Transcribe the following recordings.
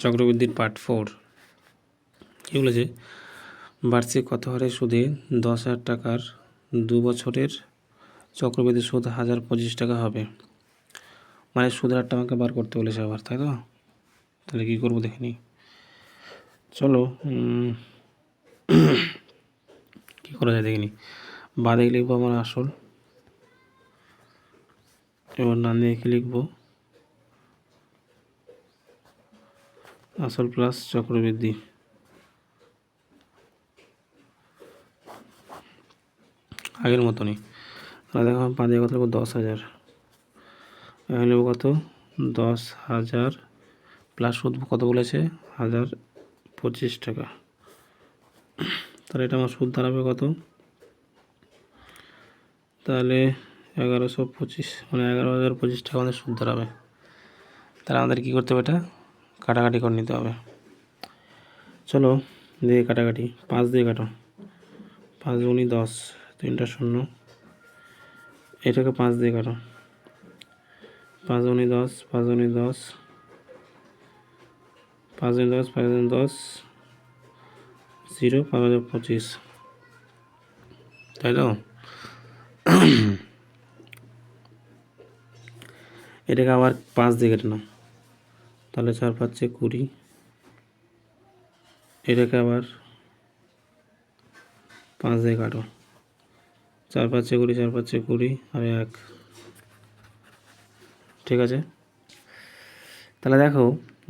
চক্রবৃদ্ধির part 4 কী বলেছে, বার্ষিক কত হারে সুদে 10,000 টাকার 2 বছরের চক্রবৃদ্ধি সুদ 1,025 টাকা হবে। মানে সুদের হারটা আমাকে বার করতে বলেছে আবার, তাই তো? তাহলে কী করবো দেখে নিই। চলো কী করা যায় দেখে নিই। বাঁদিকে লিখবো আমার আসল, এবার ডান দিকে লিখবো আসল প্লাস চক্রবৃদ্ধি। আগের মতনই। তাহলে দেখো বাঁ দিকে কত লিখবো, 10,000। এখানে লিখবো কত, 10,000 প্লাস সুদ কত বলেছে, 1,025 টাকা। তাহলে এটা আমার সুদ দাঁড়াবে কত, তাহলে 1125, মানে 11,025 টাকা আমাদের সুদ দাঁড়াবে। তাহলে আমাদের কী করতে হবে, এটা কাটাকাটি করে নিতে হবে। চলো দিয়ে কাটাকাটি, 5 দিয়ে কাটো, 5 গুণি 10, 3টা শূন্য। এটাকে 5 দিয়ে কাটো, 5 গুণি 10, 5 গুণি 10, 5 গুণি 10, 5 গুণি 10, 0, 5,025, তাই তো? এটাকে আবার 5 দিয়ে কেটে নাও, তাহলে 4 5 20। এটাকে আবার 5 দিয়ে কাটো, 4 5 20, 4 5 20 আর 1। ঠিক আছে, তাহলে দেখো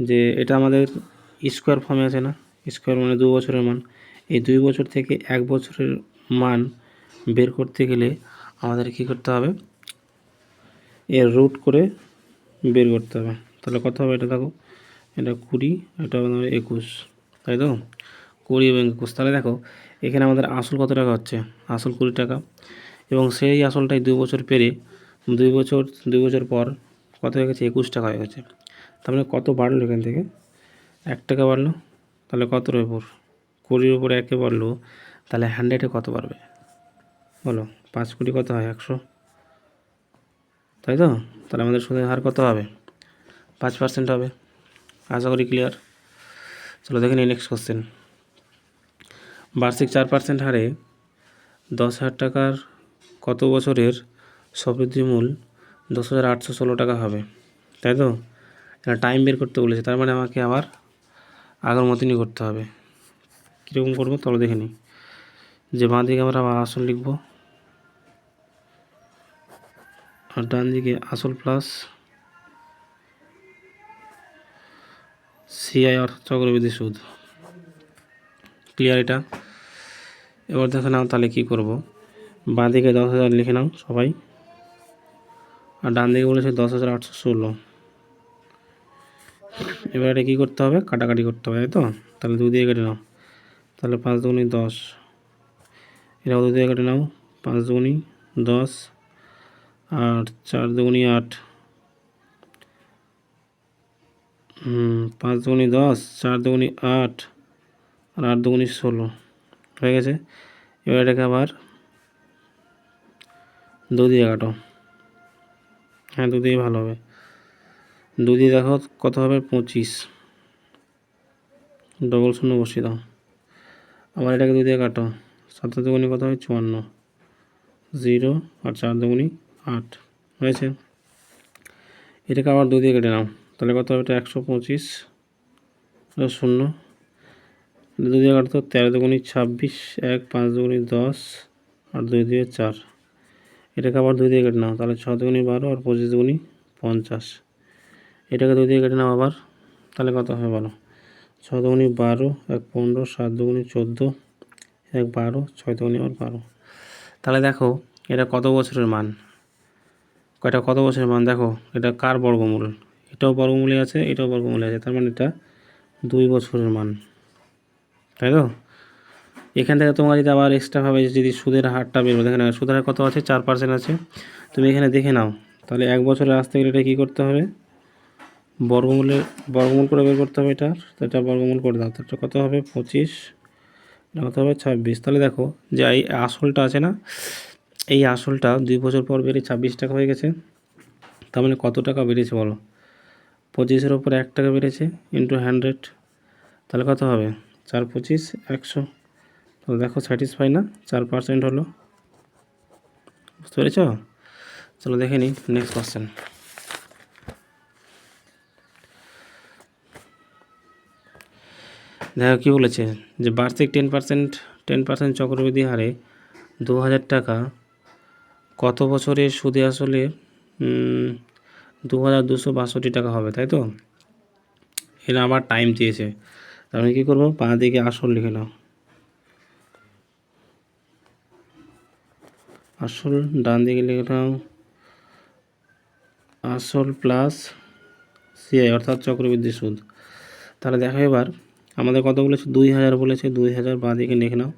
যে এটা আমাদের স্কোয়ার ফর্মে আছে না, স্কোয়ার মানে 2 বছরের মান। এই 2 বছর থেকে 1 বছরের মান বের করতে গেলে আমাদের কী করতে হবে, এর রুট করে বের করতে হবে। তাহলে কত হবে, এটা দেখো, এটা 20, এটা আমাদের 21, তাই তো? 20 এবং 21। তাহলে দেখো এখানে আমাদের আসল কত টাকা হচ্ছে, আসল 20 টাকা, এবং সেই আসলটাই 2 বছর পেরে 2 বছর পর কত হয়ে গেছে, 21 টাকা হয়ে গেছে। তার মানে কত বাড়লো এখান থেকে, 1 টাকা বাড়লো। তাহলে কতর উপর, 20-র উপর 1 বাড়লো, তাহলে 100-এ কত বাড়বে বলো, 5 কোটি কত হয়, 100, তাই তো? তাহলে আমাদের সুদের হার কত হবে, 5% হবে। আশা করি ক্লিয়ার। চলো দেখে নিই নেক্সট কোশ্চেন। বার্ষিক 4% হারে 10,000 টাকার কত বছরের চক্রবৃদ্ধি মূল 10,816 টাকা হবে, তাই তো? এটা টাইম বের করতে বলেছে, তার মানে আমাকে আবার আগের মতনই করতে হবে। কীরকম করবো তাহলে দেখে নিই। যে বাঁ দিকে আমরা আবার আসল লিখব, আর ডান দিকে আসল প্লাস সিআই অর্থাৎ চক্রবৃদ্ধি সুদ। ক্লিয়ার এটা? এবার দেখে নাও তাহলে কী করব। বাঁ দিকে 10,000 লিখে নাও সবাই, আর ডান দিকে বলেছে 10,816। এবার এটা কী করতে হবে, কাটাকাটি করতে হবে, তাই তো? তাহলে 2 দিয়ে কেটে নাও, তাহলে 5 দুগুণি 10, এটাও 2 দিয়ে কেটে নাও, 5 দুগুণি 10, আর 4 দুগুণি 8, 5 দুগুণি 10, 4 দুগুণি 8, আর 8 দুগুণি 16 হয়ে গেছে। এবার এটাকে আবার 2 দিয়ে কাটো, হ্যাঁ 2 দিয়ে ভালো হবে। 2 দিয়ে দেখো কত হবে, 25, ডবল শূন্য বসিয়ে দাও। আবার এটাকে 2 দিয়ে কাটো, 7 দুগুণি কত হয়, 54, 0, আর 4 দুগুণি 8 হয়েছে। এটাকে আবার 2 দিয়ে কেটে নাও, তাহলে কত হবে, এটা 125, 0, 2 দিয়ে কাটো, 13 দুগুণি 26, 1, 5 দুগুণি 10, আর 2 দিয়ে 4। এটাকে আবার 2 দিয়ে কেটে নাও, তাহলে 6 দুগুণি 12, আর 25 দুগুণি 50। এটাকে 2 দিয়ে কেটে নাও আবার, তাহলে কত হবে বলো, 6 দুগুণি 12, 1 15, 7 দুগুণি 14, 1 12, 6 দুগুণি আবার 12। তাহলে দেখো এটা কত বছরের মান, কয়টা কত বছরের মান দেখো, এটা কার বর্গমূল, এটাও বর্গমূলে আছে, এটাও বর্গমূলে আছে, তার মানে এটা 2 বছরের মান, তাই তো? এখান থেকে তোমরা যদি আবার এক্সট্রাভাবে যদি সুদের হারটা বেরোবে, দেখে নাও সুদের হার কত আছে, 4% আছে। তুমি এখানে দেখে নাও, তাহলে 1 বছরে আসতে গেলে এটা কী করতে হবে, বর্গমূল করে বের করতে হবে এটার। তো এটা বর্গমূল করে দাও, তো এটা কত হবে, 25, এটা কত হবে, 26। তাহলে দেখো যে এই আসলটা আছে না, এই আসলটা 2 বছর পর বেড়ে 26 টাকা হয়ে গেছে। তার মানে কত টাকা বেড়েছে বলো, 25-এর উপরে 1 টাকা বেড়েছে ইন্টু 100, তাহলে কত হবে 4 25 100। তাহলে দেখো স্যাটিসফাই না, 4% হলো। বুঝতে পেরেছ? চলো দেখে নিই নেক্সট কোশ্চেন। দেখো কী বলেছে যে বার্ষিক 10% চক্রবৃদ্ধি হারে 2000 টাকা কত বছরের সুদে আসলে 2262 টাকা হবে, তাই তো? এরা আবার টাইম চেয়েছে, তাহলে কী করবো, বাঁ দিকে আসল লিখে নাও, আসল ডান দিকে লিখে নাও আসল প্লাস সিআই অর্থাৎ চক্রবৃদ্ধি সুদ। তাহলে দেখো এবার আমাদের কত বলেছে 2000 বলেছে, 2000 বাঁ দিকে লিখে নাও,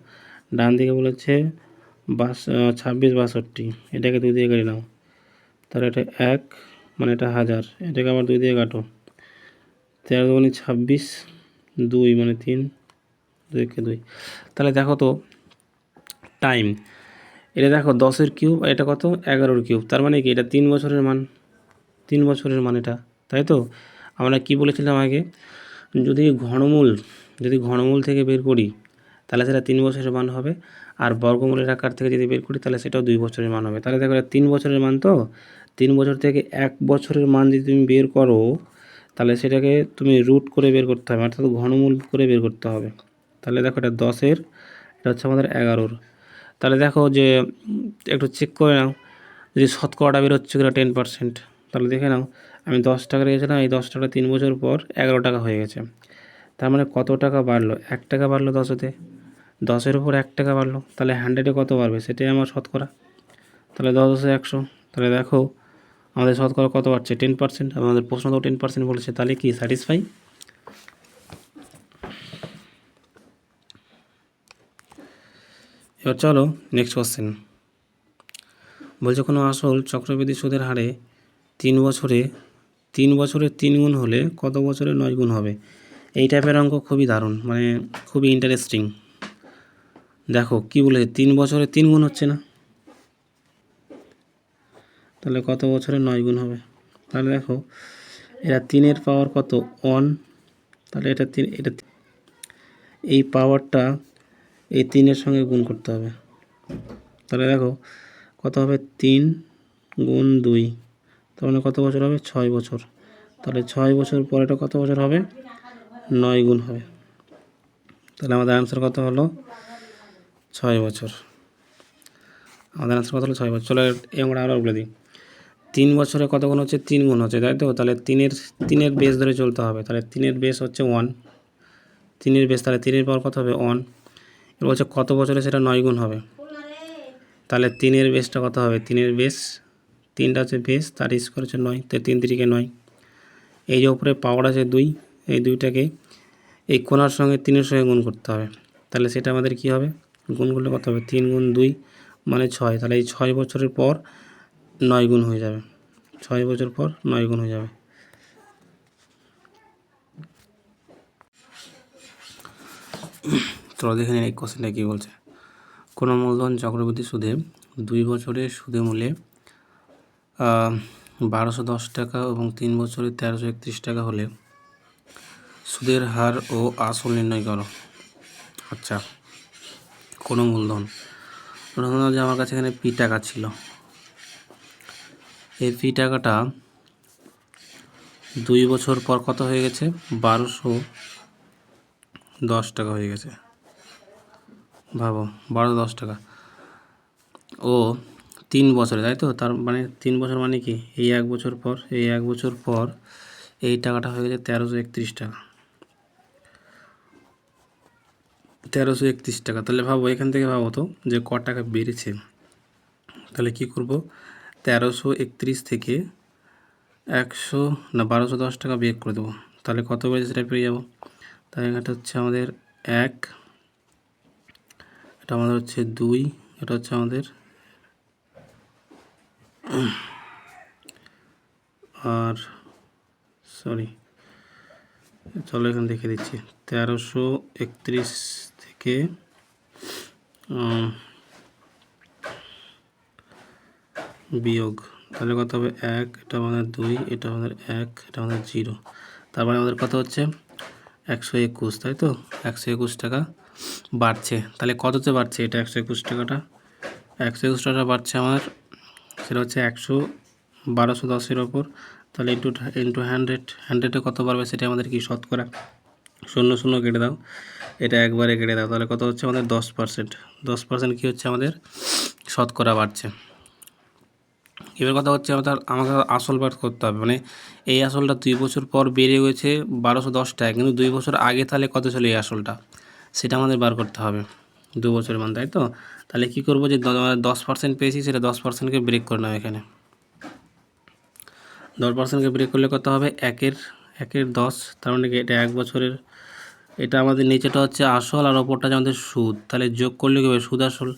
ডান দিকে বলেছে 2662, এটাকে 2 দিয়ে কেটে নাও, তাহলে এটা 1 মানে এটা 1000, এটাকে আবার 2 দিয়ে কাটো, 13 দুগুণে 26, 2 মানে 3, 2 তাহলে দেখো তো টাইম, এটা দেখো 10-এর কিউব, এটা কত 11-এর কিউব, তার মানে কি এটা 3 বছরের মান, 3 বছরের মান এটা, তাই তো? আমরা কি বলেছিলাম আগে, যদি ঘনমূল থেকে বের করি তাহলে সেটা 3 বছরের মান হবে, আর বর্গমূলের আকার থেকে যদি বের করি তাহলে সেটাও 2 বছরের মান হবে। তাহলে দেখো এটা 3 বছরের মান, তো 3 বছর থেকে 1 বছরের মান যদি তুমি বের করো তাহলে সেটাকে তুমি রুট করে বের করতে হবে, অর্থাৎ ঘনমূল করে বের করতে হবে। তাহলে দেখো এটা 10-এর, এটা হচ্ছে আমাদের 11-র। তাহলে দেখো যে একটু চেক করে নাও, যদি শতকরাটা বেরোচ্ছে কিনা 10%, তাহলে দেখে নাও আমি 10 টাকা রেখেছিলাম, এই 10 টাকা 3 বছর পর 11 টাকা হয়ে গেছে, তার মানে কত টাকা বাড়লো, 1 টাকা বাড়লো 10-এতে, 10-এর উপর 1 টাকা বাড়লো, তাহলে 100-এ কত বাড়বে সেটাই আমার শতকরা, তাহলে 10 100, তাহলে দেখো আমাদের শতকরা কত বাড়ছে 10%, আমাদের প্রশ্ন তো 10% বলেছে, তাহলে কি স্যাটিসফাই। এবার চলো নেক্সট কোশ্চেন। বলছে কোনো আসল চক্রবৃদ্ধি সুদের হারে 3 বছরে 3 গুণ হলে কত বছরে 9 গুণ হবে। এই টাইপের অঙ্ক খুবই দারুণ, মানে খুবই ইন্টারেস্টিং। দেখো কি বলে 3 বছরে 3 গুণ হচ্ছে না, তাহলে কত বছরে 9 গুণ হবে। তাহলে দেখো এটা 3-এর পাওয়ার কত 1, তাহলে এটা এই পাওয়ারটা এই 3-এর সঙ্গে গুণ করতে হবে, তাহলে দেখো কত হবে 3 গুণ 2, তার মানে কত বছর হবে 6 বছর, তাহলে 6 বছর পর এটা কত বছর হবে 9 গুণ হবে, তাহলে আমাদের আনসার কত হলো 6 বছর। আমাদের আনসার কত হলো 6 বছর। চলো আমরা আরও বলে দিই, 3 বছরে কত গুণ হচ্ছে 3 গুণ হচ্ছে, তাই তো? তাহলে 3-এর বেস ধরে চলতে হবে, তাহলে 3-এর বেস হচ্ছে 1, 3-এর বেস, তাহলে 3-এর পর কত হবে 1, এবার হচ্ছে কত বছরে সেটা 9 গুণ হবে, তাহলে 3-এর বেসটা কত হবে, 3-এর বেস 3টা হচ্ছে বেস, তার স্কোয়ার হচ্ছে 9, তো 3 3 9, এই যে উপরে পাওয়ার আছে 2, এই 2টাকে এই কোণার সঙ্গে 3-এর সঙ্গে গুণ করতে হবে, তাহলে সেটা আমাদের কি হবে, গুণ করলে কত হবে 3 গুণ 2 মানে 6, তাহলে এই 6 বছরের পর 9 গুণ হয়ে যাবে, 6 বছর পর 9 গুণ হয়ে যাবে। চলো দেখে নিন এই কোশ্চেনটা কী বলছে। কোনো মূলধন চক্রবৃদ্ধি সুদে 2 বছরের সুদে মূল্যে 1210 টাকা এবং 3 বছরে 1331 টাকা হলে সুদের হার ও আসল নির্ণয় করো। আচ্ছা, কোনো মূলধন যে আমার কাছে এখানে পি টাকা ছিল, এই পি টাকাটা 2 বছর পর কত হয়ে গেছে 1210 টাকা হয়ে গেছে। ভাবো 1210 টাকা ও 3 বছরে, তাই তো? তার মানে 3 বছর মানে কি এই 1 বছর পর, এই 1 বছর পর এই টাকাটা হয়ে গেছে 1331 টাকা, 1331 টাকা। তাহলে ভাবো এখান থেকে ভাবো তো যে ক টাকা বেড়েছে, তাহলে কি করব 1331 থেকে 1210 টাকা বিয়োগ করে দেবো, তাহলে কত বেড়েছে সেটা পেয়ে যাবো। তাই এটা হচ্ছে আমাদের 1, এটা আমাদের হচ্ছে 2, এটা হচ্ছে আমাদের আর সরি চলো এখানে দেখে দিচ্ছি 1331 থেকে বিয়োগ তাহলে কত হবে 1, এটা আমাদের 2, এটা আমাদের 1, এটা আমাদের 0। তারপরে আমাদের কত হচ্ছে 121, তাই তো 121 টাকা বাড়ছে। তাহলে কততে বাড়ছে এটা 121 টাকাটা? 121 টাকা বাড়ছে আমার, সেটা হচ্ছে 1210-এর ওপর। তাহলে ইন্টু 100, 100-এ কত বাড়বে সেটা আমাদের কি শতকরা, 0 কেটে দাও, এটা একবারে কেটে দাও, তাহলে কত হচ্ছে আমাদের 10%। 10% কী হচ্ছে আমাদের শতকরা বাড়ছে। এবার কথা হচ্ছে আমাকে আসল বার করতে হবে, মানে এই আসলটা 2 বছর পর বেড়ে গেছে 1210 টাকা, কিন্তু 2 বছর আগে তাহলে কত ছিল এই আসলটা, সেটা আমাদের বার করতে হবে 2 বছরের মান, তাই তো? তাহলে কি করব, যে 10% পেয়েছি সেটা 10%কে ব্রেক করে নাও এখানে। 10%কে ব্রেক করলে কত হবে, একের 10, তার মানে কি এটা 1 বছরের, এটা আমাদের নিচেটা হচ্ছে আসল আর ওপরটা আমাদের সুদ, তাহলে যোগ করলে কী হবে, সুদ আসল।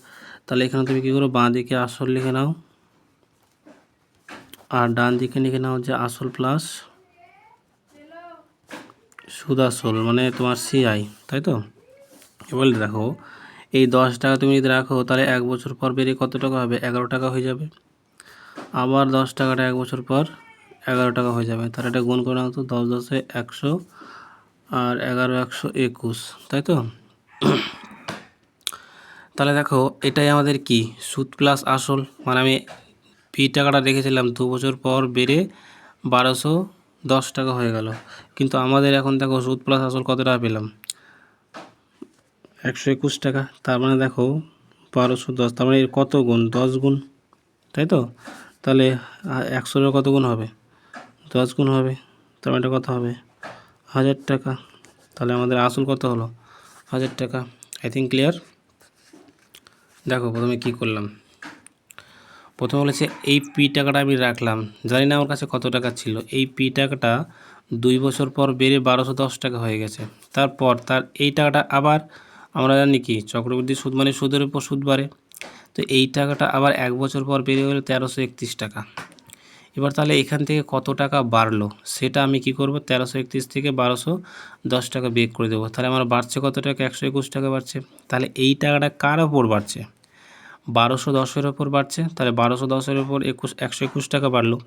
তাহলে এখানে তুমি কী করো, বাঁ দিকে আসল লিখে নাও আর ডান দিকে লিখে নাও যে আসল প্লাস সুদ আসল, মানে তোমার সিআই, তাই তো? এবার দেখো এই 10 টাকা তুমি যদি রাখো তাহলে 1 বছর পর বেরিয়ে কত টাকা হবে, 11 টাকা হয়ে যাবে। আবার 10 টাকাটা 1 বছর পর 11 টাকা হয়ে যাবে, তাহলে এটা গুণ করে নাও তো, 10 10 100 আর 11 121, তাই তো? তাহলে দেখো এটাই আমাদের কি সুদ প্লাস আসল, মানে আমি পি টাকাটা রেখেছিলাম 2 বছর পর বেড়ে 1210 টাকা হয়ে গেল, কিন্তু আমাদের এখন দেখো সুদ প্লাস আসল কত টাকা পেলাম, 121 টাকা। তার মানে দেখো 1210, তার মানে এর কত গুণ, 10 গুণ, তাই তো? তাহলে 100-এর কত গুণ হবে, 10 গুণ হবে, তার মানে এটা কত হবে 1000 টাকা। তাহলে আমাদের আসল কত হলো 1000 টাকা। I think clear. দেখো প্রথমে কি করলাম, প্রথমে বলেছে এই পি টাকাটা আমি রাখলাম, জানি না আমার কাছে কত টাকা ছিল, এই পি টাকাটা 2 বছর পর বেড়ে 1210 টাকা হয়ে গেছে। তারপর তার এই টাকাটা আবার আমরা জানি কি চক্রবৃদ্ধি সুদ মানে সুদের উপর সুদ বাড়ে, তো এই টাকাটা আবার 1 বছর পর বেড়ে গেলো 1331 টাকা। এবার তাহলে এখান থেকে কত টাকা বাড়লো সেটা আমি কি করব, 1331 থেকে 1210 টাকা বিয়োগ করে দেবো, তাহলে আমার বাড়ছে কত টাকা, 121 টাকা বাড়ছে। তাহলে এই টাকাটা কার ওপর বাড়ছে, 1210-এর ওপর বাড়ছে, তাহলে 1210-এর ওপর 121 টাকা বাড়লো।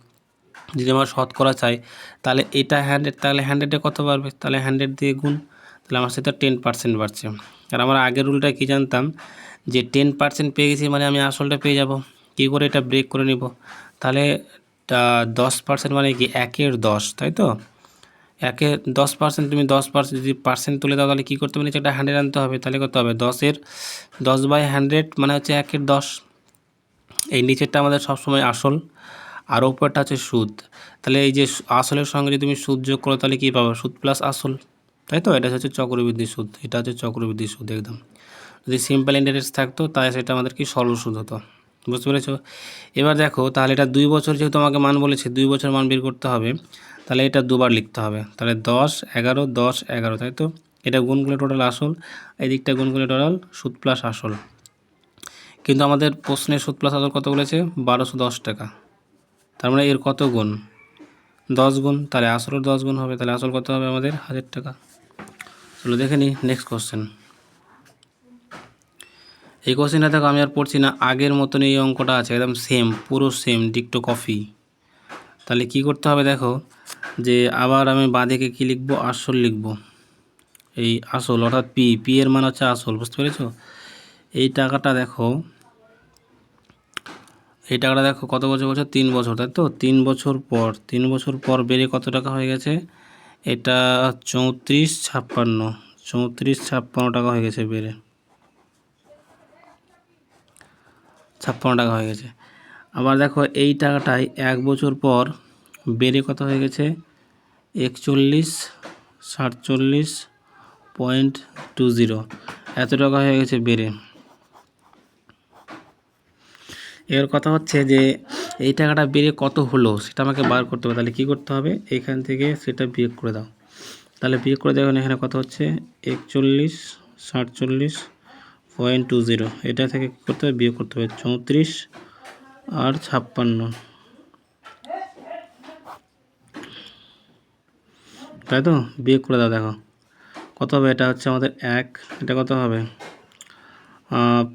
যদি আমার শতকরা চাই তাহলে এটা 100, তাহলে 100-এ কত বাড়বে, তাহলে 100 দিয়ে গুণ, তাহলে আমার সেটা 10% বাড়ছে। আর আমরা আগের রুলটা কি জানতাম, যে 10% পেয়ে গেছি মানে আমি আসলটা পেয়ে যাব, কী করে এটা ব্রেক করে নিব, তাহলে 10% মানে কি 1/10, তাই তো? 10% তুমি 10% যদি পার্সেন্ট তুলে দাও তাহলে কী করতে হবে, এটা 100 আনতে হবে, তাহলে কত হবে 10/100 মানে হচ্ছে 1/10। এই নিচেরটা আমাদের সবসময় আসল আর ওপরটা হচ্ছে সুদ, তাহলে এই যে আসলের সঙ্গে যদি তুমি সুদ যোগ করো তাহলে কী পাবো, সুদ প্লাস আসল, তাই তো? এটা হচ্ছে চক্রবৃদ্ধি সুদ, এটা হচ্ছে চক্রবৃদ্ধি সুদ একদম। যদি সিম্পল ইন্টারেস্ট থাকতো তাহলে সেটা আমাদের কি সরল সুদ হতো, বুঝতে পেরেছো? এবার দেখো তাহলে এটা 2 বছর যেহেতু আমাকে মান বলেছে 2 বছর মান বের করতে হবে, তাহলে এটা দুবার লিখতে হবে, তাহলে 10 11 10 11, তাই তো? এটা গুণ করলে টোটাল আসল, এই দিকটা গুণ করলে টোটাল সুদ প্লাস আসল, কিন্তু আমাদের প্রশ্নের সুদ প্লাস আসল কত বলেছে 1210 টাকা, তার মানে এর কত গুণ 10 গুণ, তাহলে আসলের 10 গুণ হবে, তাহলে আসল কত হবে আমাদের 1000 টাকা। চলো দেখে নিই নেক্সট কোশ্চেন। এই কোশ্চেনটা দেখো আমি আর পড়ছি না, আগের মতন এই অঙ্কটা আছে একদম সেম, পুরো সেম ডিক্টো কপি। তাহলে কি করতে হবে দেখো, যে আবার আমি বাঁদিকে কী লিখবো, আসল লিখব, এই আসল অর্থাৎ পি এর মান হচ্ছে আসল, বুঝতে পেরেছো? এই টাকাটা দেখো, এই টাকাটা দেখো কত বছর বছর 3 বছর, তাই তো? 3 বছর পর বেড়ে কত টাকা হয়ে গেছে, এটা 34 56 টাকা হয়ে গেছে, বেড়ে 56 টাকা হয়ে গেছে। আবার দেখো এই টাকাটাই 1 বছর পর বেড়ে কত হয়ে গেছে, 41 47.20 এত টাকা হয়ে গেছে বেড়ে। এর কথা হচ্ছে যে এই টাকাটা বেড়ে কত হলো সেটা আমাকে বার করতে হবে, তাহলে কী করতে হবে, এখান থেকে সেটা বিয়োগ করে দাও, তাহলে বিয়োগ করে দেখুন এখানে কত হচ্ছে 41 47.20, এটা থেকে কী করতে হবে, বিয়োগ করতে হবে 34 আর 56, তাই তো? বিয়োগ করে দাও, দেখো কত হবে, এটা হচ্ছে আমাদের 1, এটা কত হবে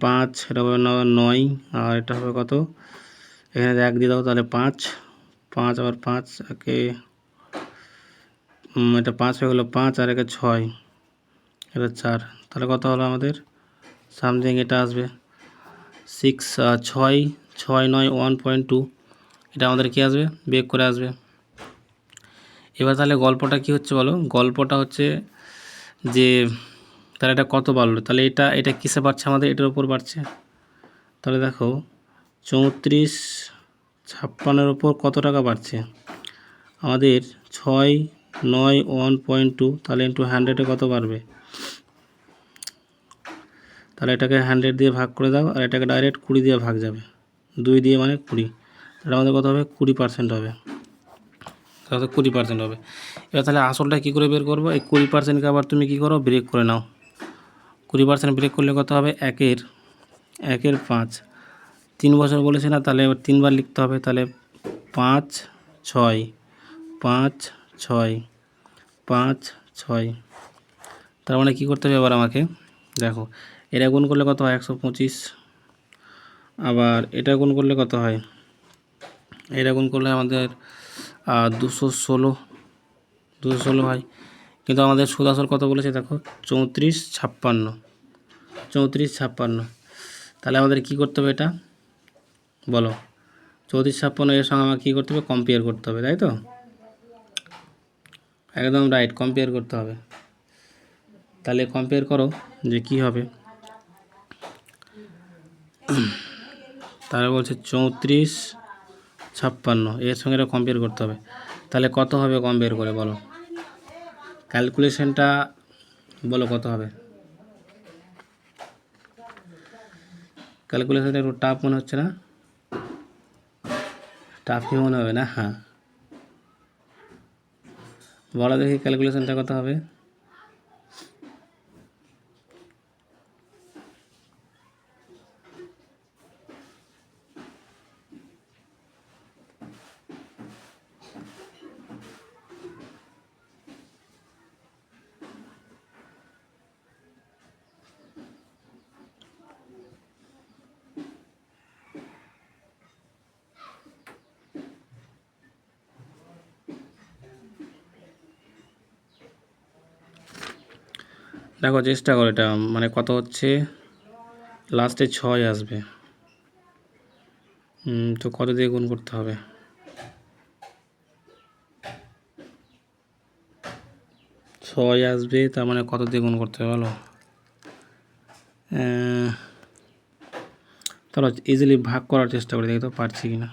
5, এটা হবে 9, আর এটা হবে কত এখানে 1 দিয়ে দাও, তাহলে 5 5 আবার 5 একে এটা 5 হয়ে গেলো, 5 আর একে 6, এটা 4, তাহলে কত হলো আমাদের সামথিং এটা আসবে 6 6 6 9 1.2, এটা আমাদের কি আসবে বেক করে আসবে। এবার তাহলে গল্পটা কি হচ্ছে বলো, গল্পটা হচ্ছে যে তাহলে এটা কত বাড়লো, তাহলে এটা কিসে বাড়ছে আমাদের, এটার উপর বাড়ছে। তাহলে দেখো 34 56 ওপর কত টাকা বাড়ছে আমাদের 6 9 1.2, তাহলে ইন্টু 100-এ কত বাড়বে, তাহলে এটাকে 100 দিয়ে ভাগ করে দাও, আর এটাকে ডাইরেক্ট 20 দিয়ে ভাগ যাবে, 2 দিয়ে মানে 20, তাহলে আমাদের কত হবে 20% হবে, তাহলে 20% হবে। এবার তাহলে আসলটা কী করে বের করবো, এই 20%কে আবার তুমি কী করো ব্রেক করে নাও, 20% ব্রেক করলে কত হবে, একের 5, 3 বছর বলেছে না, তাহলে এবার 3 বার লিখতে হবে, তাহলে 5 6 5 6 5 6, তার মানে কী করতে হবে এবার আমাকে দেখো, এটা গুণ করলে কত হয় 125, আবার এটা গুণ করলে কত হয়, এটা গুণ করলে আমাদের 216 হয়, কিন্তু আমাদের সুদ আসল কত বলেছে দেখো 34 56, তাহলে আমাদের কি করতে হবে এটা বলো, 34 56 এর সঙ্গে আমাকে কী করতে হবে কম্পেয়ার করতে হবে, তাই তো একদম রাইট, কম্পেয়ার করতে হবে। তাহলে কম্পেয়ার করো যে কি হবে, তাহলে বলছে 34 56 এর সঙ্গে এটা কম্পেয়ার করতে হবে, তাহলে কত হবে কম্পেয়ার করে বলো, ক্যালকুলেশনটা বলো কত হবে, ক্যালকুলেশনটা একটু টাফ মনে হচ্ছে না, টাফই মনে হবে না, হ্যাঁ বলো দেখি ক্যালকুলেশনটা কত হবে, দেখো চেষ্টা করো, এটা মানে কত হচ্ছে লাস্টে 6 আসবে, তো কত দিয়ে গুণ করতে হবে, 6 আসবে, তার মানে কত দিয়ে গুণ করতে হবে বলো, তাহলে ইজিলি ভাগ করার চেষ্টা করি, দেখি তো পারছি কি না,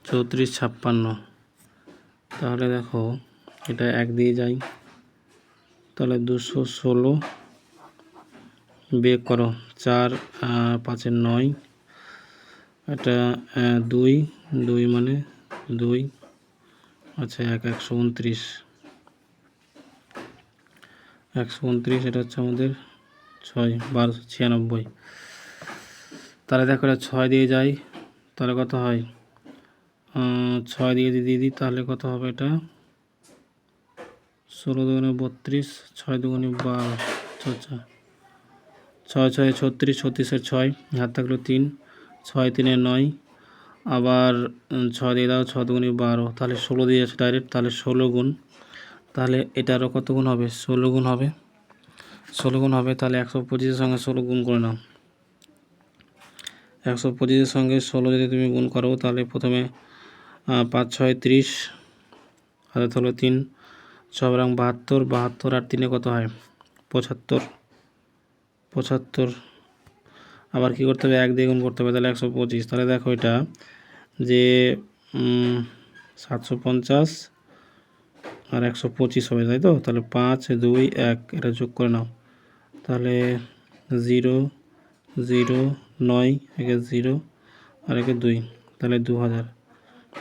34 56, তাহলে দেখো এটা 1 দিয়ে যাই, তাহলে 216 বের করো, 4 5 9, এটা 2 2 মানে 2, আচ্ছা 129, 129, এটা হচ্ছে আমাদের 6 1296, তাহলে দেখো এটা 6 দিয়ে যাই, তাহলে কত হয় 6 দিয়ে দিই, তাহলে কত হবে এটা 16 দুগুণে 32, 6 দুগুণে 12, আচ্ছা 6 6 36, 36-এর 6 হাত থাকলো 3, 6 3-এ 9, আবার 6 দিয়ে দাও, 6 দুগুণে 12, তাহলে 16 দিয়ে আছে ডাইরেক্ট, তাহলে 16 গুণ, তাহলে এটারও কত গুণ হবে 16 গুণ হবে, 16 গুণ হবে, তাহলে 125-এর সঙ্গে 16 গুণ করে নাও, 125-এর সঙ্গে 16 যদি তুমি গুণ করো, তাহলে প্রথমে 5 6 30, হাতে হলো 3, 6 এবং 72, 72 আর 3-এ কত হয় 75, আবার কি করতে হবে 1 দিয়ে গুণ করতে হবে, তাহলে 125, তাহলে দেখো এটা যে 750 আর 125 হবে, তাই তো, তাহলে 5 2 1 এটা যোগ করে নাও, তাহলে 0 0 9 একে 0 আর একে 2, তাহলে 2000,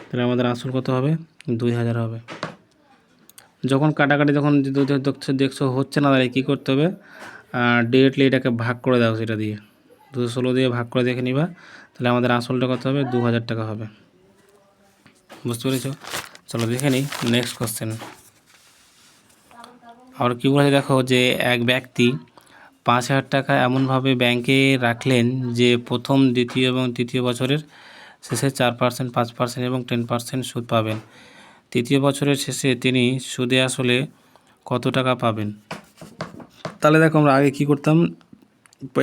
তাহলে আমাদের আসল কত হবে 2000 হবে। যখন কাটাকাটি যখন দেখছো হচ্ছে না, তাহলে কী করতে হবে ডিরেক্টলি এটাকে ভাগ করে দাও, সেটা দিয়ে 216 দিয়ে ভাগ করে দেখে নিবা, তাহলে আমাদের আসলটা কত হবে 2000 টাকা হবে, বুঝতে পেরেছো। চলো দেখে নিই নেক্সট কোশ্চেন। আর কী বলেছে দেখো, যে এক ব্যক্তি 5,000 টাকা এমনভাবে ব্যাংকে রাখলেন যে প্রথম, দ্বিতীয় এবং তৃতীয় বছরের শেষে 4%, 5% এবং 10% সুদ পাবেন। তৃতীয় বছরের শেষে তিনি সুদে আসলে কত টাকা পাবেন? তাহলে দেখো আমরা আগে কি করতাম,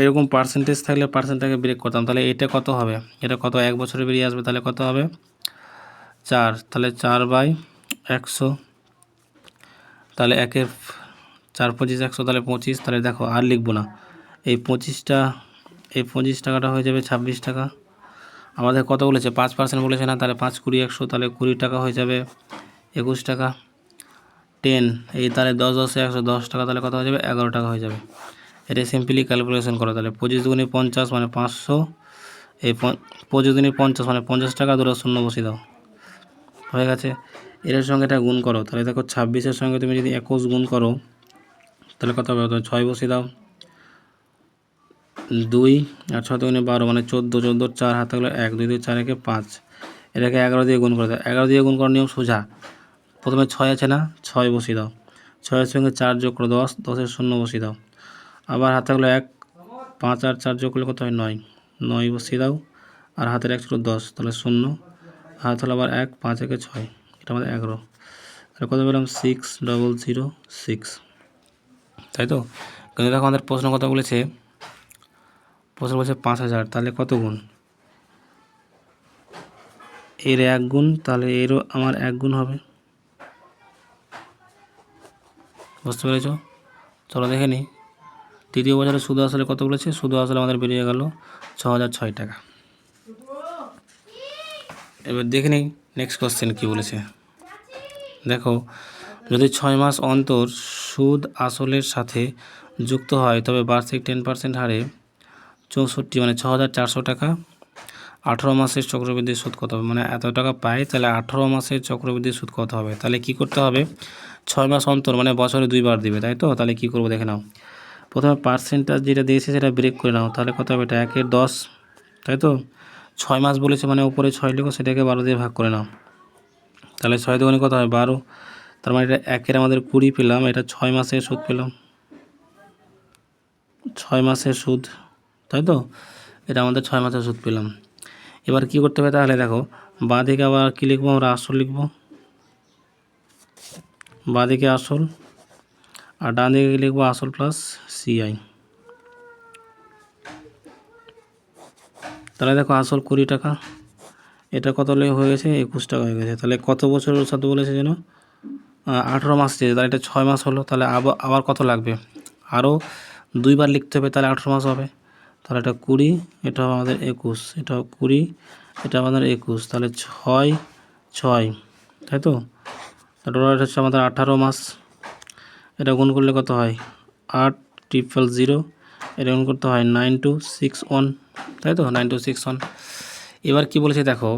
এরকম পার্সেন্টেজ থাকলে পার্সেন্টটাকে ব্রেক করতাম। তাহলে এটা কত হবে? এটা কত 1 বছরে বেরিয়ে আসবে, তাহলে কত হবে? 4। তাহলে 4/100, তাহলে 4 25 100, তাহলে 25। তাহলে দেখো আর লিখবো না, এই 25 টাকাটা হয়ে যাবে 26 টাকা। আমাদের কত বলেছে? 5% বলেছে না, তাহলে 5 20 100, তাহলে 20 টাকা হয়ে যাবে 21 টাকা। 10, এই তাহলে 10 10 100, 10 টাকা, তাহলে কত হয়ে যাবে? 11 টাকা হয়ে যাবে। এটা সিম্পলি ক্যালকুলেশন করো। তাহলে 25 দুগুণে 50 মানে 500, এই 25 দুগুণে 50 মানে 50 টাকা, দুটো শূন্য বসিয়ে দাও, হয়ে গেছে। এর সঙ্গে এটা গুণ করো, তাহলে দেখো 26-এর সঙ্গে তুমি যদি 21 গুণ করো তাহলে কত হবে? 6 বসিয়ে দাও, 2 আর 6 দুগুণে 12 মানে 14, 14 4 হাতে থাকলো 1, 2 2 4 1 5, এটাকে 11 দিয়ে গুণ করে দাও। 11 দিয়ে গুণ করার নিয়ম সোজা, প্রথমে 6 আছে না, 6 বসিয়ে দাও, 6-এর সঙ্গে 4 যোগ করো 10, 10-এর শূন্য বসিয়ে দাও, আবার হাতে থাকলো 1, 5 আর 4 যোগ করলে কত হয়? 9, 9 বসিয়ে দাও, আর হাতের 1 ছিল 10, তাহলে 0, হাত হলো আবার 1, 5 1 6, এটা আমাদের 11, তাহলে কত পেলাম? 6006, তাই তো। কিন্তু দেখো আমাদের প্রশ্ন কত বলেছে? প্রশ্ন বলছে 5000, তাহলে কত গুণ? এর 1 গুণ, তাহলে এরও আমার 1 গুণ হবে, বুঝতে পেরেছ? চলো দেখে নিই। তৃতীয় বছরে সুদ আসলে কত বলেছে? সুদ আসলে আমাদের বেরিয়ে গেল 6006 টাকা। এবার দেখে নিই নেক্সট কোশ্চেন কী বলেছে। দেখো, যদি 6 মাস অন্তর সুদ আসলের সাথে যুক্ত হয় তবে বার্ষিক 10% হারে 64 মানে 6400 টাকা 18 মাসের চক্রবৃদ্ধি সুদ কত হবে? মানে এত টাকা পাই, তাহলে 18 মাসের চক্রবৃদ্ধি সুদ কত হবে? তাহলে কি করতে হবে? 6 মাস অন্তর মানে বছরে 2 বার দিবে, তাই তো। তাহলে কি করব দেখে নাও। প্রথমে পার্সেন্টেজ যেটা দিয়েছে সেটা ব্রেক করে নাও, তাহলে কত হবে? এটা 1 10, তাই তো। 6 মাস বলেছে মানে উপরে 6 লিখো, সেটাকে 12 দিয়ে ভাগ করে নাও, তাহলে 6 দুগুণে কত হয়? 12, তার মানে এটা 1-এর আমাদের 20 পেলাম, এটা 6 মাসের সুদ পেলাম, 6 মাসের সুদ, তাই তো। এটা আমাদের 6 মাসের সুদ পেলাম। এবার কি করতে হবে? তাহলে দেখো, বাঁ দিকে আবার কী লিখবো? আমরা আসল লিখবো, বাঁ দিকে আসল, আর ডান দিকে লিখবো আসল প্লাস CI। তাহলে দেখো আসল 20 টাকা, এটা কত হয়ে গেছে? 21 টাকা হয়ে গেছে। তাহলে কত বছরের সাথে বলেছে যেন? 18 মাস চেয়েছে, তাহলে এটা 6 মাস হলো, তাহলে আবার কত লাগবে? আরও 2 বার লিখতে হবে, তাহলে 18 মাস হবে। তাহলে এটা 20, এটা আমাদের 21, এটা 20, এটা আমাদের 21, তাহলে 6 6, তাই তো। টোটাল হচ্ছে আমাদের 18 মাস। এটা গুণ করলে কত হয়? 8 000, এটা গুণ করতে হয় 9261, তাই তো, 9261। এবার কি বলেছে দেখো,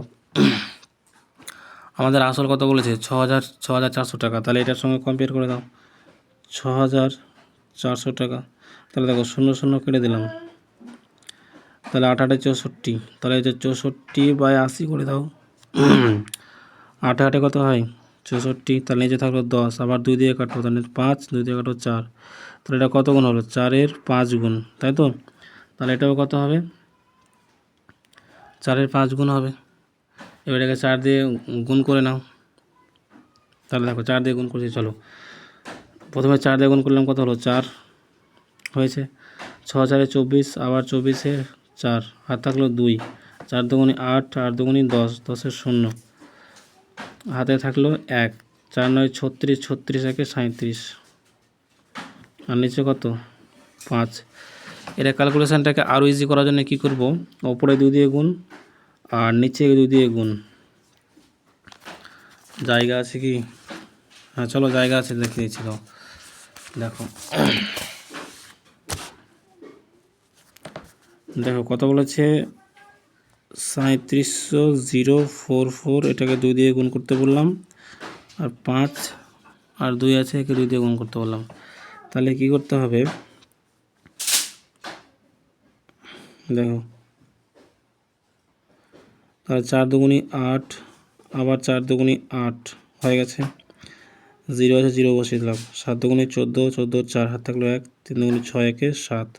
আমাদের আসল কত বলেছে? 6400 টাকা, তাহলে এটার সঙ্গে কম্পেয়ার করে দাও, 6400 টাকা। তাহলে দেখো 0 0 কেটে দিলাম, তাহলে 8 8 64, তাহলে এই যে 64/80 করে দাও, 8 8 কত হয়? 64, তাহলে নিচে থাকলো 10, আবার 2 দিয়ে কাটবো, তাহলে 5, 2 দিয়ে কাটবো 4, তাহলে এটা কত গুণ হলো? 4-এর 5 গুণ, তাই তো। তাহলে এটাও কত হবে? 4-এর 5 গুণ হবে। এবার এটাকে 4 দিয়ে গুণ করে নাও, তাহলে দেখো 4 দিয়ে গুণ করছি, চলো প্রথমে 4 দিয়ে গুণ করলাম, কত হলো? 4 হয়েছে। 6 4 24, আবার 24-এ 4, হাত থাকলো 2, 4 দুগুণে 8, 8 দুগুণে 10, 10-এর 0, হাতে থাকলো 1, 4 9 36, 36 1 37, আর নিচে কত? 5। এটা ক্যালকুলেশানটাকে আরও ইজি করার জন্য কী করব? ওপরে 2 দিয়ে গুণ আর নিচে 2 দিয়ে গুণ। জায়গা আছে কি? হ্যাঁ চলো, জায়গা আছে, দেখে দিচ্ছি। তো দেখো, দেখো কত বলেছে? 3700,044, এটাকে 2 দিয়ে গুণ করতে বললাম, আর 5 আর 2 আছে, একে 2 দিয়ে গুণ করতে বললাম। তাহলে কি করতে হবে? দেখো, তাহলে 4 দুগুণি 8, আবার 4 দুগুণি 8 হয়ে গেছে। জিরো আছে, জিরো বসিয়ে দিলাম। 7 দুগুণে 14, 14 4 হাত থাকলো 1, 3 দুগুণে 6 একে 7,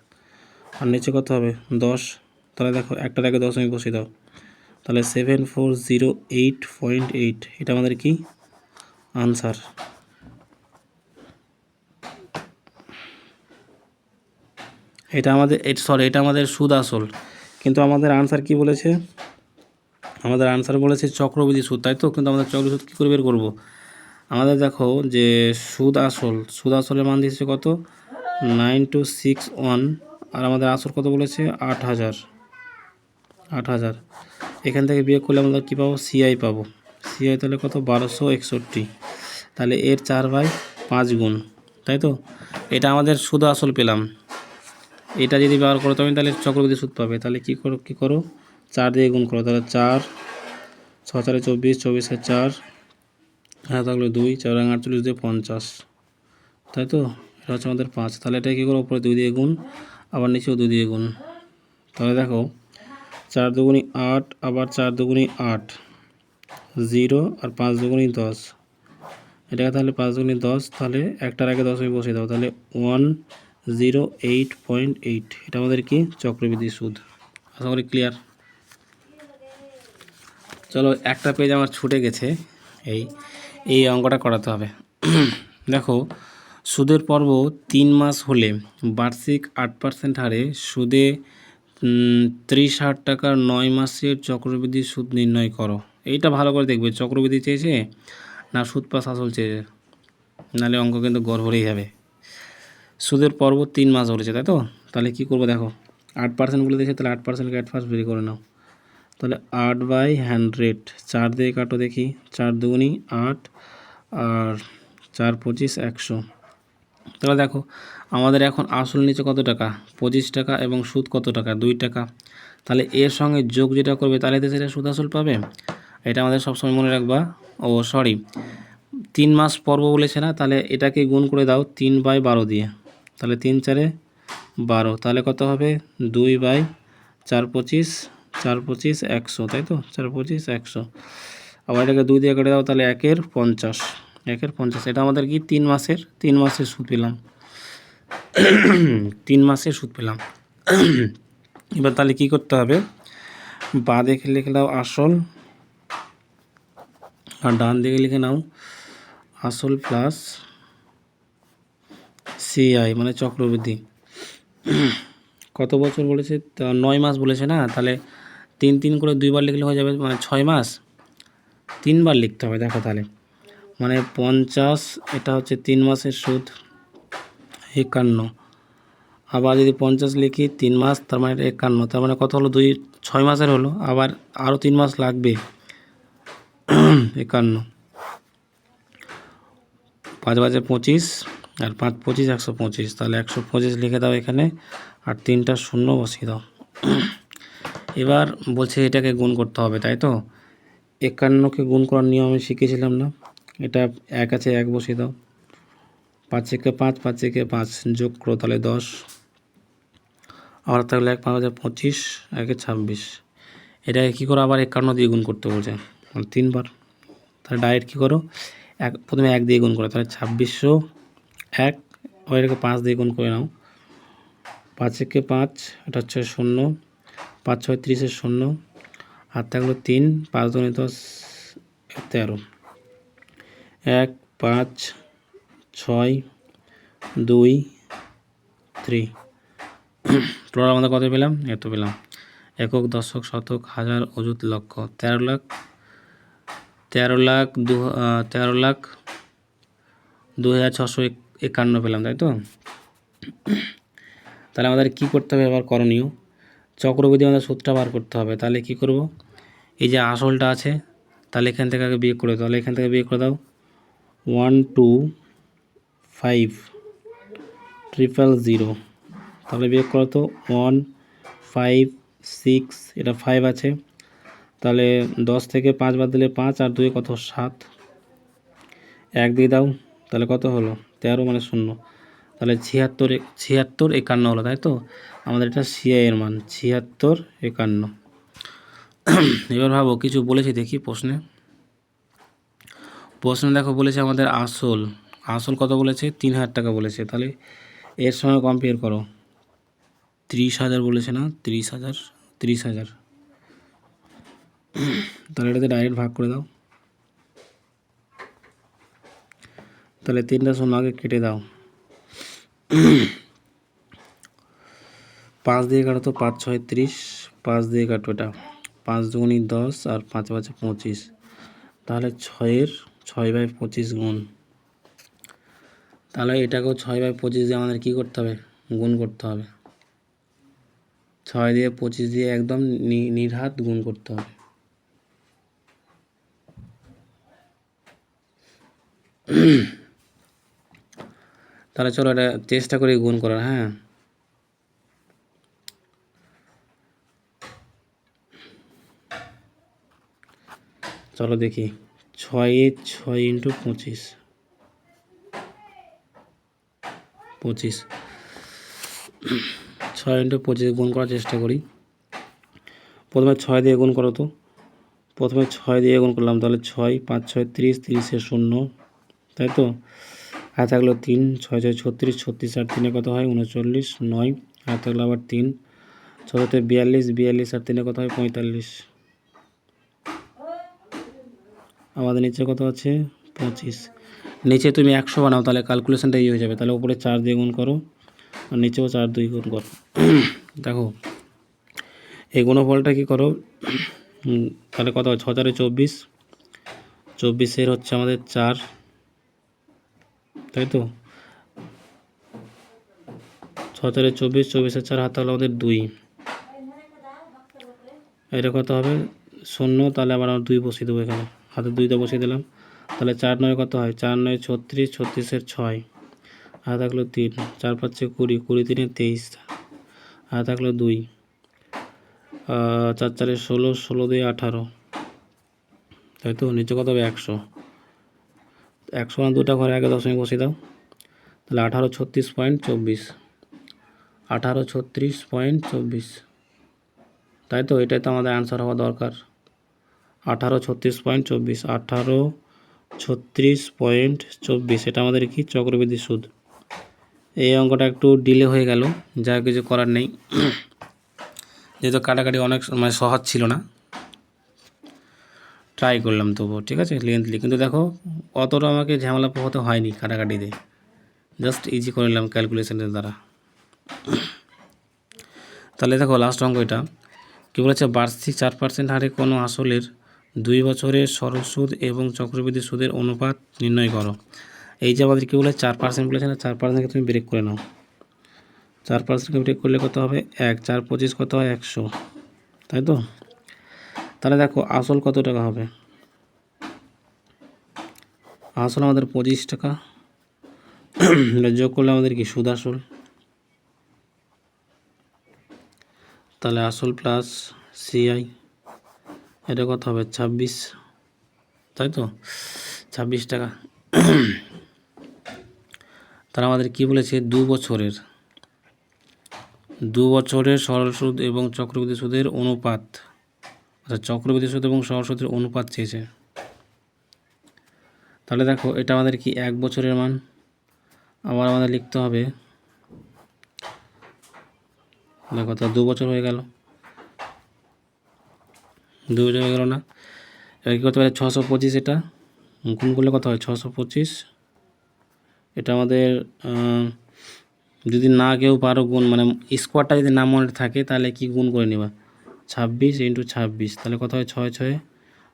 আর নিচে কত হবে 10। তাহলে দেখো একটার আগে দশমিক বসিয়ে দাও, তাহলে 7408.8 এটা আমাদের কি আনসার। এটা আমাদের এটা আমাদের সুদ আসল, কিন্তু আমাদের আনসার কি বলেছে, আমাদের আনসার বলেছে চক্রবৃদ্ধি সুদ, তাই তো। কিন্তু আমাদের চক্রবৃদ্ধি সুদ কী করে বের করবো? আমাদের দেখো যে সুদ আসলের মান দিয়েছে কত 9261, আর আমাদের আসল কত বলেছে 8000। এখান থেকে বিয়োগ করলে আমরা কী পাবো, সিআই পাবো। সিআই তাহলে কত 1261, তাহলে এর 4/5 গুণ, তাই তো। এটা আমাদের সুদ আসল পেলাম। এটা যদি ব্যবহার করো তুমি তাহলে চক্রবৃদ্ধি সুদ পাবে। তাহলে কী করো 4 দিয়ে গুণ করো, তাহলে 4 6 4 24, 24 4 হ্যাঁ থাকলো 2, 4 48 দিয়ে 50, তাই তো। এটা হচ্ছে আমাদের 5। তাহলে এটা কী করো, উপরে 2 দিয়ে গুণ, আবার নিচেও 2 দিয়ে গুণ। তাহলে দেখো 4 দুগুণি 8, আবার 4 দুগুণি 8, 0 আর 5 দুগুণি 10। এটাকে তাহলে 5 দুগুণি 10, তাহলে একটার আগে দশমিক বসিয়ে দাও, তাহলে 108.8 এটা আমাদের কি চক্রবৃদ্ধি সুদ। আশা করি ক্লিয়ার। চলো একটা পেজ আমার ছুটে গেছে, এই অঙ্কটা করাতে হবে। দেখো সুদের পর্ব 3 মাস হলে বার্ষিক 8% হারে সুদে 30,000 টাকার 9 মাসের চক্রবৃদ্ধি সুদ নির্ণয় করো। এইটা ভালো করে দেখবে, চক্রবৃদ্ধি চেয়েছে না সুদ প্লাস আসল চেয়েছে, নাহলে অঙ্ক কিন্তু গড়বড়েই যাবে। সুদের পর্ব 3 মাস বলেছে, তাই তো। তাহলে কী করবো দেখো 8% বলে দিয়েছে, তাহলে 8%কে অ্যাট ফার্স্ট বের করে নাও। তাহলে 8/100, 4 দিয়ে কাটো দেখি, 4 দুগুণি 8 আর 4 25 100। তাহলে দেখো আমাদের এখন আসল নিচে কত টাকা 25 টাকা এবং সুদ কত টাকা 2 টাকা। তাহলে এর সঙ্গে যোগ যেটা করবে তাহলে তো সেটা সুদ আসল পাবে। এটা আমাদের সবসময় মনে রাখবা। ও সরি 3 মাস পর্ব বলেছে না, তাহলে এটাকে গুণ করে দাও 3/12 দিয়ে, তাহলে 3 4 12, তাহলে কত হবে 2/4 25, 4 25 100, তাই তো 4 25 100। আবার এটাকে 2 দিয়ে কেটে দাও, তাহলে 1 50, 1 50। এটা আমাদের কি 3 মাসের সুদ পেলাম। 3 মাসের সুদ পেলাম। এবার তাহলে কি করতে হবে, বাঁ দিকে লিখে দাও আসল, আর ডান দিকে লিখে নাও আসল প্লাস সিআই মানে চক্রবৃদ্ধি। কত বছর বলেছে 9 মাস বলেছে না, তাহলে 3 3 করে 2 বার লিখলে হয়ে যাবে, মানে 6 মাস 3 বার লিখতে হবে। দেখো তাহলে মানে 50, এটা হচ্ছে 3 মাসের সুদ 51। আবার যদি 50 লিখি 3 মাস, তার মানে 51, তার মানে কত হলো 6 মাসের হলো, আবার আরও 3 মাস লাগবে 51। 5 বাজে 25 আর 5 25 125, তাহলে 125 লিখে দাও এখানে, আর 3টা শূন্য বসিয়ে দাও। এবার বলছে এটাকে গুণ করতে হবে, তাই তো। 51কে গুণ করার নিয়ম আমি শিখেছিলাম না, এটা 1 আছে 1 বসিয়ে দাও, 5 একে 5, 5 একে 5 যোগ করো, তাহলে 10। আবার থাকলে 1 5 25, 1 26। এটাকে কী করো আবার 51 দিয়ে গুণ করতে বলছে, মানে 3 বার। তাহলে ডাইরেক্ট কী করো প্রথমে 1 দিয়ে গুণ করো, তাহলে 2601, আবার এটাকে 5 দিয়ে গুণ করে নাও, 5 একে 5, এটা হচ্ছে 0, 5 6 30 0, আর থাকলো 3, 5 2 10 13, 1 5 6 2 3। টোটাল আমাদের কত পেলাম, এত পেলাম। একক দশক শতক হাজার অযুত লক্ষ 13,02,651 পেলাম, তাই তো। তাহলে আমাদের কি করতে হবে এবার করণীয়, চক্রবৃদ্ধি আমাদের সুদটা বার করতে হবে। তাহলে কি করব, এই যে আসলটা আছে তাহলে এখান থেকে আগে বিয়োগ করে দাও, তাহলে এখান থেকে বিয়োগ করে দাও 125,000, তাহলে বিয়োগ করো তো 156, এটা 5 আছে, তাহলে 10 থেকে 5 বাদ দিলে 5, আর 2 কত 7, 1 দিয়ে দাও, তাহলে কত হলো 13 মানে 0, তাহলে 76,51 হলো, তাই তো। আমাদের এটা সিআই এর মান 76,51। এবার ভাবো কিছু বলেছি দেখি প্রশ্নে দেখো বলেছে আমাদের আসল আসল কত বলেছে? 3,000 টাকা বলেছে। তাহলে এর সঙ্গে কম্পেয়ার করো। 30,000 বলেছে না? 30,000, 30,000। তাহলে এটাতে ডাইরেক্ট ভাগ করে দাও। তাহলে 3টা শূন্য আগে কেটে দাও। 5 দিয়ে কাটো তো, 5 6 30, 5 দিয়ে কাটো, এটা 5 দুগুণি 10 আর 5 5 25। তাহলে 6/25 গুণ। তাহলে এটাকেও 6/25 দিয়ে আমাদের কী করতে হবে? গুণ করতে হবে। 6 দিয়ে 25 দিয়ে একদম নির্ঘাত গুণ করতে হবে। তাহলে চলো এটা চেষ্টা করি গুণ করার। হ্যাঁ, চলো দেখি। 6 ইন্টু 25, 6 ইন্টু 25 গুণ করার চেষ্টা করি। প্রথমে 6 দিয়ে গুণ করো তো। প্রথমে 6 দিয়ে গুণ করলাম, তাহলে 6 5 6 30, 30 শূন্য, তাই তো। আর থাকলো 3, 6 6 36, 36 আর 3 কত হয়? 39, 9। আর থাকলো আবার 3, 6 42, 42 আর 3 কত হয়? 45। আমাদের নিচে কত আছে? 25। নিচে তুমি 100 বানাও, তাহলে ক্যালকুলেশনটা হয়ে যাবে। তাহলে উপরে 4 দিয়ে গুণ করো আর নিচেও 4 2 গুণ করো। দেখো এই গুণফলটা কী করো, তাহলে কত হয়? 6 4 24, 24 হচ্ছে আমাদের 4, তাই তো। 6 4 24, 24 4 হাত হলো আমাদের 2। এটা কত হবে? 0। তাহলে আবার 2 বসিয়ে দেবো এখানে, হাতে 2টা বসিয়ে দিলাম। তাহলে 4 9 কত হয়? 4 9 36, 36 6। আর থাকলো 3, 4 5 20, 20 3 23। আর থাকলো 2, 4 4 16, 16 2 18, তাই তো। নিচে কত হবে? 100। 100 না, 2টা ঘরে আগে দশমিক বসিয়ে দাও। তাহলে 1836.24, 1836.24, তাই তো। এটাই তো আমাদের অ্যান্সার হওয়া দরকার। 1836.24, 1836.24, এটা আমাদের কি? চক্রবৃদ্ধি সুদ। এই অঙ্কটা একটু ডিলে হয়ে গেল, যা কিছু করার নেই, যেহেতু কাটাকাটি অনেক মানে সহজ ছিল না। ট্রাই করলাম তবুও, ঠিক আছে, লেন্থলি। কিন্তু দেখো অতটা আমাকে ঝামেলা পোহাতে হয়নি কাটাকাটিতে, জাস্ট ইজি করে নিলাম ক্যালকুলেশনের দ্বারা। তাহলে দেখো লাস্ট অঙ্ক এটা কী বলেছে? বার্ষিক 4% হারে কোনো আসলের 2 বছরের সরল সুদ এবং চক্রবৃদ্ধি সুদের অনুপাত নির্ণয় করো। এই যে আমাদের কী বলে? 4% বলেছে না, 4%কে তুমি ব্রেক করে নাও। 4%কে ব্রেক করলে কত হবে? 1, 4 25 কত হয়? 100, তাই তো। তাহলে দেখো আসল কত টাকা হবে? আসল আমাদের 25 টাকা। যোগ করলে আমাদের কি? সুদ আসল। তাহলে আসল প্লাস সিআই, এটা কত হবে? 26, তাই তো, 26 টাকা। তারা আমাদের কি বলেছে? 2 বছরের সরল সুদ এবং চক্রবৃদ্ধি সুদের অনুপাত। আচ্ছা, চক্রবৃদ্ধি সুদ এবং সরল সুদের অনুপাত চেয়েছে। তাহলে দেখো এটা আমাদের কি? 1 বছরের মান। আবার আমাদের লিখতে হবে, দেখো তা 2 বছর হয়ে গেল, 2 বছর হয়ে গেল না। এবার কী করতে পারে? 625, এটা গুণ করলে কত হয়? 625। এটা আমাদের যদি না কেউ পারো গুণ, মানে স্কোয়ারটা যদি না মনে থাকে, তাহলে কি গুণ করে নেবা? 26 ইন্টু 26, তাহলে কত হয়? 6 6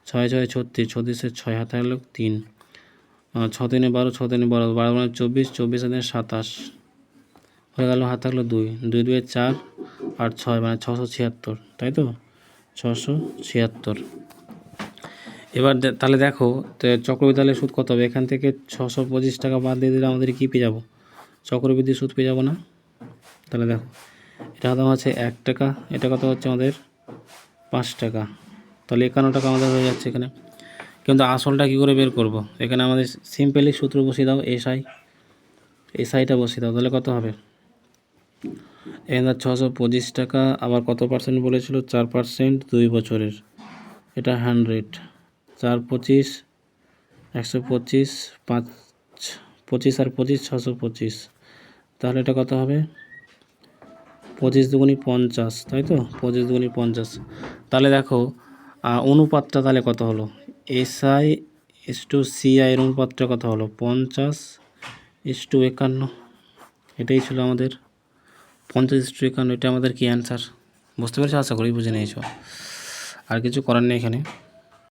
6 6 36, 36 6 হাতে হলো 3, 6 3 12, 6 3 12, 12 মানে 24, 24 27 হয়ে গেল। হাতে থাকলো 2, 2 2 4 আর 6 মানে 676, তাই তো, 676। এবার তাহলে দেখো চক্রবৃদ্ধি সুদ কত হবে? এখান থেকে 625 টাকা বাদ দিয়ে দিলে আমাদের কী পেয়ে যাবো? চক্রবৃদ্ধি সুদ পেয়ে যাবো না? তাহলে দেখো এটা দাম আছে 1 টাকা, এটা কত হচ্ছে আমাদের? 5 টাকা। তাহলে 51 টাকা আমাদের হয়ে যাচ্ছে এখানে। কিন্তু আসলটা কী করে বের করব? এখানে আমাদের সিম্পলি সূত্র বসিয়ে দাও, এসআইটা বসিয়ে দাও। তাহলে কত হবে? এখানে 625 টাকা, আবার কত পার্সেন্ট বলেছিল? 4%, 2 বছরের, এটা 100, 4 25 125, 5 25 আর 25 625, তাহলে এটা কত হবে 25 দুগুণি 50, তাই তো 25 দুগুণি 50। তাহলে দেখো অনুপাতটা তাহলে কত হলো, SI ইস টু CI এর অনুপাতটা কত হলো 50:51। এটাই ছিল আমাদের 50:51, এটা আমাদের কি অ্যান্সার। বুঝতে পেরেছো? আশা করি বুঝে নিয়েছো, আর কিছু করার নেই এখানে।